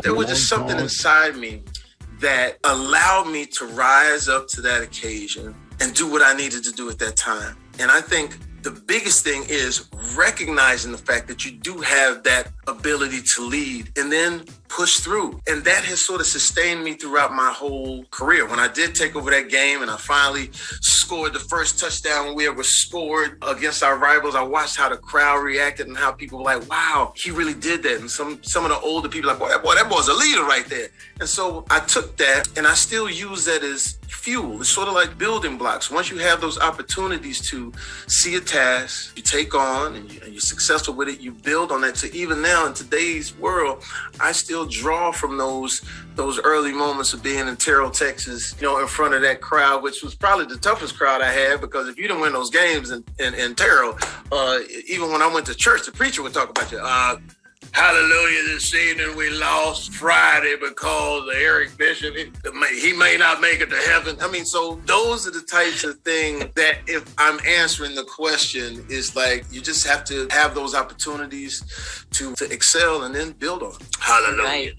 there was just something inside me that allowed me to rise up to that occasion and do what I needed to do at that time. And I think the biggest thing is recognizing the fact that you do have that ability to lead and then push through. And that has sort of sustained me throughout my whole career. When I did take over that game and I finally scored the first touchdown we ever scored against our rivals, I watched how the crowd reacted and how people were like, wow, he really did that. And some of the older people like, that boy's a leader right there. And so I took that and I still use that as fuel. It's sort of like building blocks. Once you have those opportunities to see a task, you take on and you're successful with it, you build on that. So even now in today's world, I still draw from those early moments of being in Terrell, Texas, in front of that crowd, which was probably the toughest crowd I had, because if you didn't win those games in Terrell, even when I went to church, the preacher would talk about you. Hallelujah, this evening we lost Friday because of Eric Bishop. He may not make it to heaven. I mean, so those are the types of things that if I'm answering the question, is like you just have to have those opportunities to excel and then build on. Hallelujah. Right.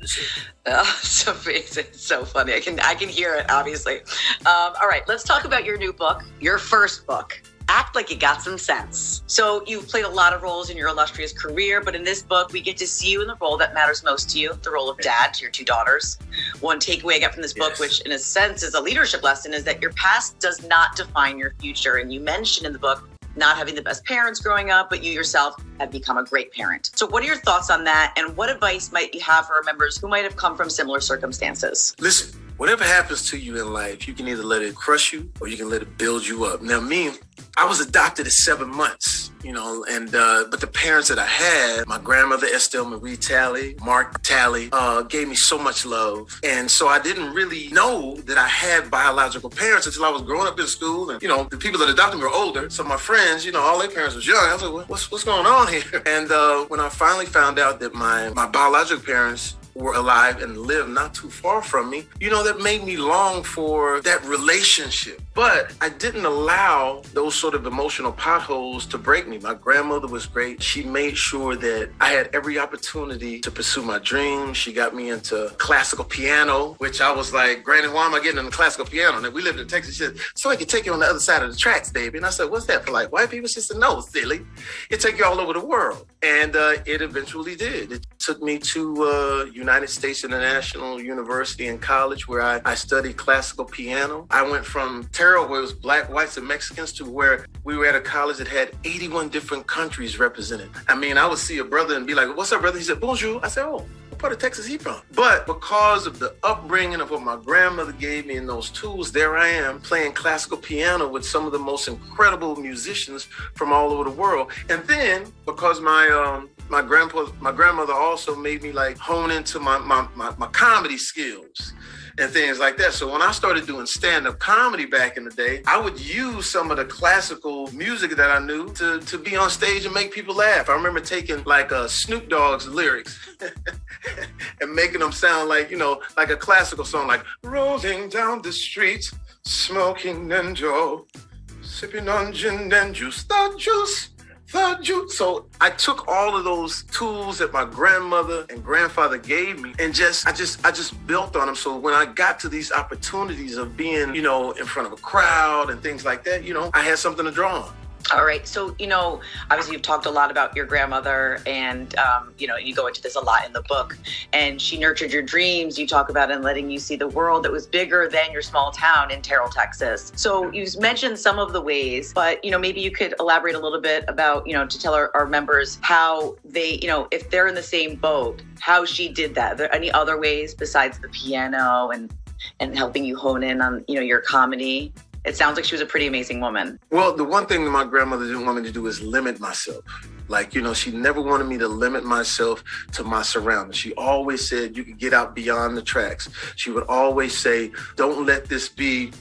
Oh, it's amazing. It's so funny. I can hear it, obviously. All right, let's talk about your new book, your first book. Act Like You Got Some Sense. So you've played a lot of roles in your illustrious career, but in this book, we get to see you in the role that matters most to you, the role of dad to your two daughters. One takeaway I got from this book, which in a sense is a leadership lesson, is that your past does not define your future. And you mentioned in the book not having the best parents growing up, but you yourself have become a great parent. So what are your thoughts on that? And what advice might you have for our members who might have come from similar circumstances? Listen, whatever happens to you in life, you can either let it crush you or you can let it build you up. Now, I was adopted at 7 months, but the parents that I had, my grandmother, Estelle Marie Talley, Mark Talley, gave me so much love. And so I didn't really know that I had biological parents until I was growing up in school. And, the people that adopted me were older. So my friends, all their parents was young. I was like, what's going on here? And when I finally found out that my biological parents were alive and lived not too far from me, that made me long for that relationship. But I didn't allow those sort of emotional potholes to break me. My grandmother was great. She made sure that I had every opportunity to pursue my dreams. She got me into classical piano, which I was like, Granny, why am I getting into classical piano? And we lived in Texas. She said, so I can take you on the other side of the tracks, baby. And I said, what's that for? Like white people? She said, no, silly. It take you all over the world. And it eventually did. It took me to United States International University and College, where I studied classical piano. I went from Terrell, where it was black, whites, and Mexicans, to where we were at a college that had 81 different countries represented. I would see a brother and be like, what's up, brother? He said, bonjour. I said, oh, what part of Texas he from? But because of the upbringing of what my grandmother gave me and those tools, there I am playing classical piano with some of the most incredible musicians from all over the world. And then because my grandmother also made me like hone into my comedy skills and things like that. So when I started doing stand-up comedy back in the day, I would use some of the classical music that I knew to be on stage and make people laugh. I remember taking like Snoop Dogg's lyrics and making them sound like, like a classical song, like rolling down the street, smoking and Joe, sipping on gin and juice, the juice. So I took all of those tools that my grandmother and grandfather gave me and I just built on them. So when I got to these opportunities of being, in front of a crowd and things like that, I had something to draw on. All right. So, obviously you've talked a lot about your grandmother and, you go into this a lot in the book, and she nurtured your dreams. You talk about and letting you see the world that was bigger than your small town in Terrell, Texas. So you mentioned some of the ways, but, maybe you could elaborate a little bit about, to tell our members how they, if they're in the same boat, how she did that. Are there any other ways besides the piano and helping you hone in on, your comedy? It sounds like she was a pretty amazing woman. Well, the one thing that my grandmother didn't want me to do is limit myself. Like, she never wanted me to limit myself to my surroundings. She always said you could get out beyond the tracks. She would always say, don't let this be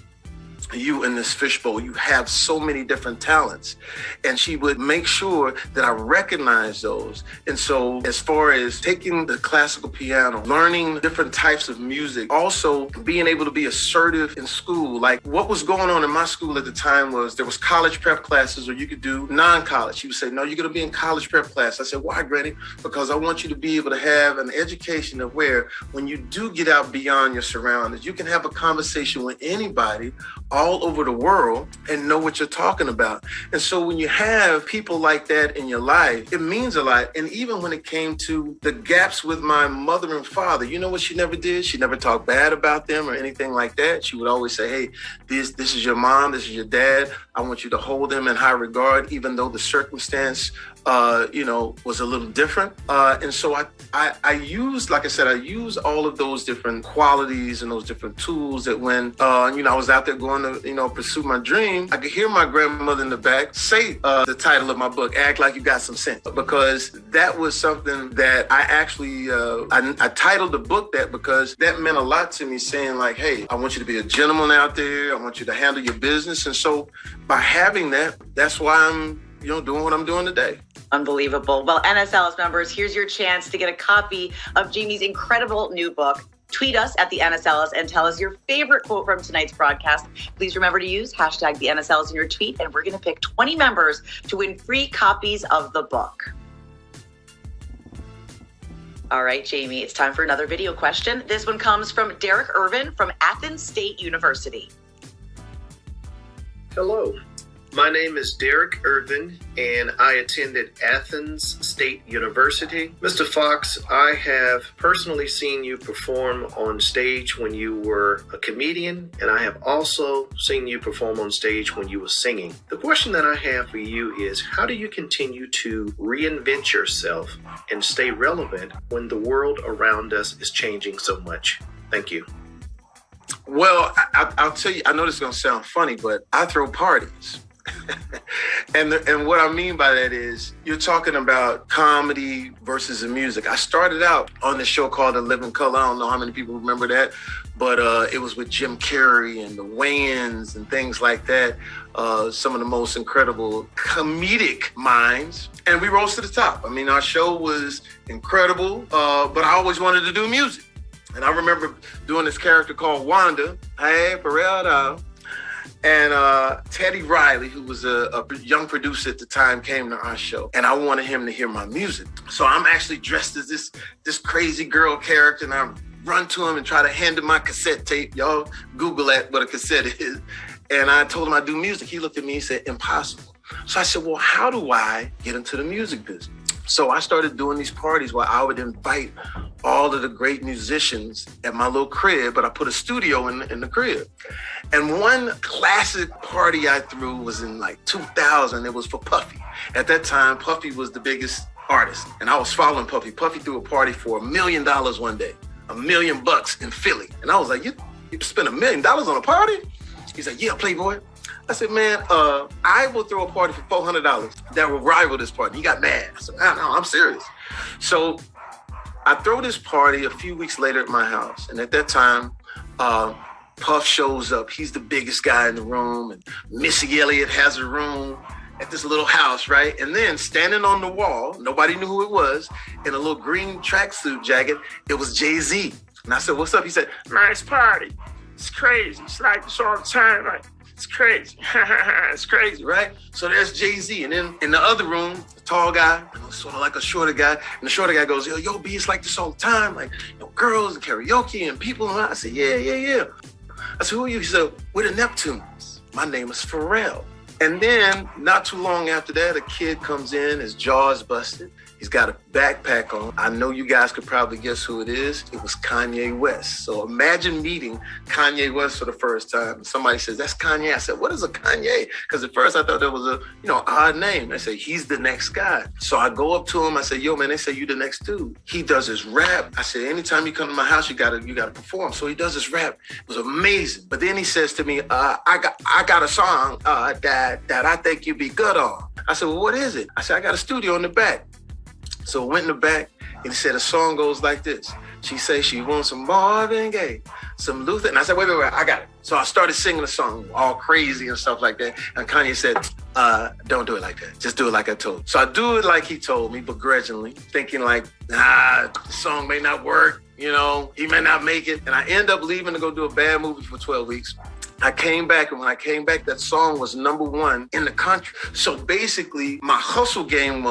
you in this fishbowl. You have so many different talents. And she would make sure that I recognize those. And so as far as taking the classical piano, learning different types of music, also being able to be assertive in school. Like what was going on in my school at the time was there was college prep classes, or you could do non-college. She would say, no, you're going to be in college prep class. I said, why, Granny? Because I want you to be able to have an education of where when you do get out beyond your surroundings, you can have a conversation with anybody all over the world and know what you're talking about. And so when you have people like that in your life, it means a lot. And even when it came to the gaps with my mother and father, you know what she never did? She never talked bad about them or anything like that. She would always say, hey, this is your mom, this is your dad. I want you to hold them in high regard, even though the circumstance was a little different. And so I used, like I said, I used all of those different qualities and those different tools that when, I was out there going to, pursue my dream, I could hear my grandmother in the back say the title of my book, Act Like You Got Some Sense, because that was something that I actually, I titled the book that because that meant a lot to me, saying like, hey, I want you to be a gentleman out there. I want you to handle your business. And so by having that, that's why I'm, doing what I'm doing today. Unbelievable. Well, NSLS members, here's your chance to get a copy of Jamie's incredible new book. Tweet us at the NSLS and tell us your favorite quote from tonight's broadcast. Please remember to use hashtag the NSLS in your tweet, and we're going to pick 20 members to win free copies of the book. All right, Jamie, it's time for another video question. This one comes from Derek Irvin from Athens State University. Hello. My name is Derek Irvin, and I attended Athens State University. Mr. Foxx, I have personally seen you perform on stage when you were a comedian, and I have also seen you perform on stage when you were singing. The question that I have for you is, how do you continue to reinvent yourself and stay relevant when the world around us is changing so much? Thank you. Well, I'll tell you, I know this is going to sound funny, but I throw parties. And what I mean by that is you're talking about comedy versus the music. I started out on this show called The Living Color. I don't know how many people remember that, but it was with Jim Carrey and the Wayans and things like that. Some of the most incredible comedic minds. And we rose to the top. I mean, our show was incredible, but I always wanted to do music. And I remember doing this character called Wanda. Hey, Pharrell. And Teddy Riley, who was a young producer at the time, came to our show. And I wanted him to hear my music. So I'm actually dressed as this crazy girl character. And I run to him and try to hand him my cassette tape. Y'all Google that, what a cassette is. And I told him I do music. He looked at me and said, impossible. So I said, well, how do I get into the music business? So I started doing these parties where I would invite all of the great musicians at my little crib, but I put a studio in the crib. And one classic party I threw was in like 2000. It was for Puffy. At that time, Puffy was the biggest artist, and I was following Puffy. Puffy threw a party for $1 million one day, $1 million in Philly. And I was like, you spent $1 million on a party? He's like, yeah, Playboy. I said, man, I will throw a party for $400 that will rival this party. He got mad. I said, no, I'm serious. So I throw this party a few weeks later at my house. And at that time, Puff shows up. He's the biggest guy in the room. And Missy Elliott has a room at this little house, right? And then standing on the wall, nobody knew who it was, in a little green tracksuit jacket, it was Jay-Z. And I said, what's up? He said, nice party. It's crazy. It's like this all the time. Like, it's crazy. It's crazy, right? So there's Jay-Z. And then in the other room, the tall guy, sort of like a shorter guy. And the shorter guy goes, yo, B, it's like this all the time. Like, girls and karaoke and people. And I said, yeah. I said, who are you? He said, we're the Neptunes. My name is Pharrell. And then not too long after that, a kid comes in, his jaw's busted. He's got a backpack on. I know you guys could probably guess who it is. It was Kanye West. So imagine meeting Kanye West for the first time. Somebody says, that's Kanye. I said, what is a Kanye? Because at first I thought that was a, odd name. They say, he's the next guy. So I go up to him. I say, yo, man, they say you the next dude. He does his rap. I said, anytime you come to my house, you gotta perform. So he does his rap. It was amazing. But then he says to me, I got a song that I think you'd be good on. I said, well, what is it? I said, I got a studio in the back. So I went in the back and he said, a song goes like this. She say she wants some Marvin Gaye, some Luther. And I said, wait, I got it. So I started singing a song all crazy and stuff like that. And Kanye said, don't do it like that. Just do it like I told you. So I do it like he told me, begrudgingly, thinking like, the song may not work. You know, he may not make it. And I end up leaving to go do a bad movie for 12 weeks. I came back, and when I came back, that song was #1 in the country. So basically, my hustle game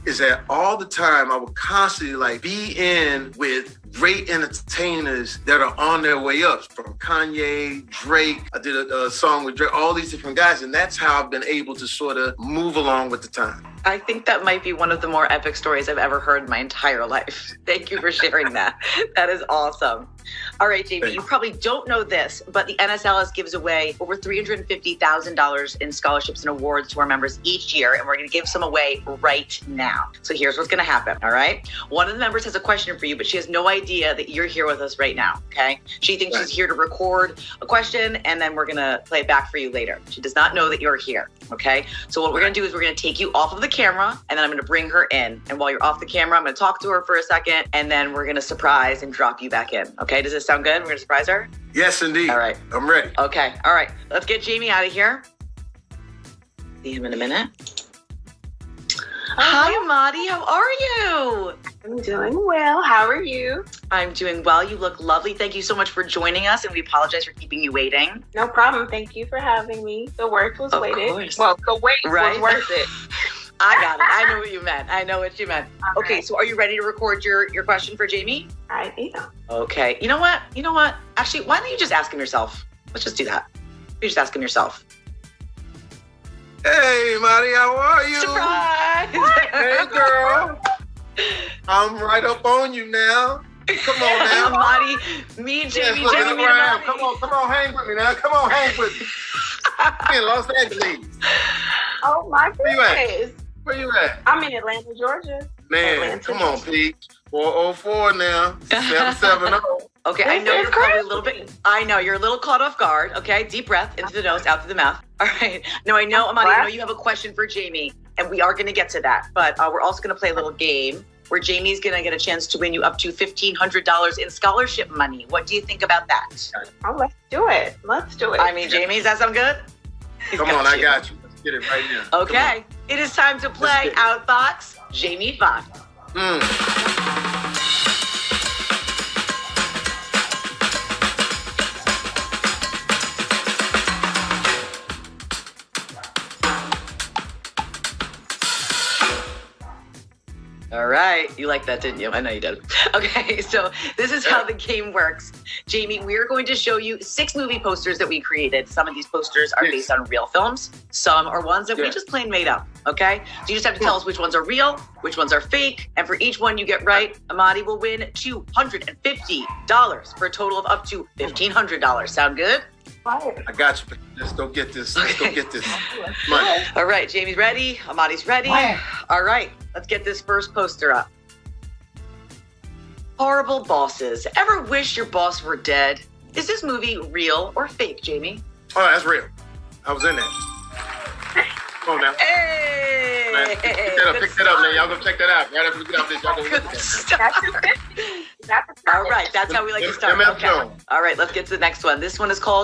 is that all the time I would constantly like be in with great entertainers that are on their way up, from Kanye, Drake. I did a song with Drake, all these different guys, and that's how I've been able to sort of move along with the time. I think that might be one of the more epic stories I've ever heard in my entire life. Thank you for sharing that. That is awesome. All right, Jamie, you probably don't know this, but the NSLS gives away over $350,000 in scholarships and awards to our members each year, and we're going to give some away right now. So here's what's going to happen, all right? One of the members has a question for you, but she has no idea that you're here with us right now, okay? She thinks she's here to record a question, and then we're going to play it back for you later. She does not know that you're here, okay? So what we're going to do is we're going to take you off of the camera, and then I'm going to bring her in. And while you're off the camera, I'm going to talk to her for a second, and then we're going to surprise and drop you back in, okay? Does this sound good? We're going to surprise her? Yes, indeed. All right. I'm ready. Okay. All right. Let's get Jamie out of here. See him in a minute. Hi, Maddie. How are you? I'm doing well. How are you? I'm doing well. You look lovely. Thank you so much for joining us, and we apologize for keeping you waiting. No problem. Thank you for having me. The work was Of weighted. course. Well, the wait Right. was worth it. I got it. I know what you meant. I know what you meant. All Okay, right. so are you ready to record your question for Jamie? I am. Okay. You know what? Actually, why don't you just ask him yourself? Let's just do that. You just ask him yourself. Hey, Marty, how are you? Surprise! Hey, girl. I'm right up on you now. Come on now. Maddie, me, Jamie, Yes, Jamie, look me, around. Maddie. Come on, hang with me now. Come on, hang with me. I'm in Los Angeles. Oh my Where you at? goodness. Where you at? I'm in Atlanta, Georgia. Man, Atlanta, come on, Georgia. Pete. 404 now. 770. Okay, I know This you're is probably a crazy. little bit. I know you're a little caught off guard. Okay, deep breath into the nose, out through the mouth. All right. No, I know, Amadi. I know you have a question for Jamie, and we are going to get to that. But we're also going to play a little game where Jamie's going to get a chance to win you up to $1,500 in scholarship money. What do you think about that? Oh, let's do it. Let's do it. I mean, Jamie, does that sound good? Come on, I got you. Let's get it right now. Come Okay, it is time to play get it. Out Fox, Jamie Foxx. on. All right. You liked that, didn't you? I know you did. Okay, so this is how the game works. Jamie, we're going to show you 6 movie posters that we created. Some of these posters are Yes. based on real films. Some are ones that we Yes. just plain made up, okay? So you just have to tell us which ones are real, which ones are fake. And for each one you get right, Amadi will win $250 for a total of up to $1,500. Sound good? Fire. I got you. Let's go get this. Let's go Okay. get this money. All right, Jamie's ready. Amadi's ready. All right, let's get this first poster up. Horrible bosses. Ever wish your boss were dead? Is this movie real or fake, Jamie? Oh, that's real. I was in that. Come on now. Hey! Man, pick that up, man. Y'all go check that out. Right after we get off this, y'all go look at that. That's your 50. That's the All right, that's how we like to start. M.F. Okay. Jones. All right, let's get to the next one. This one is called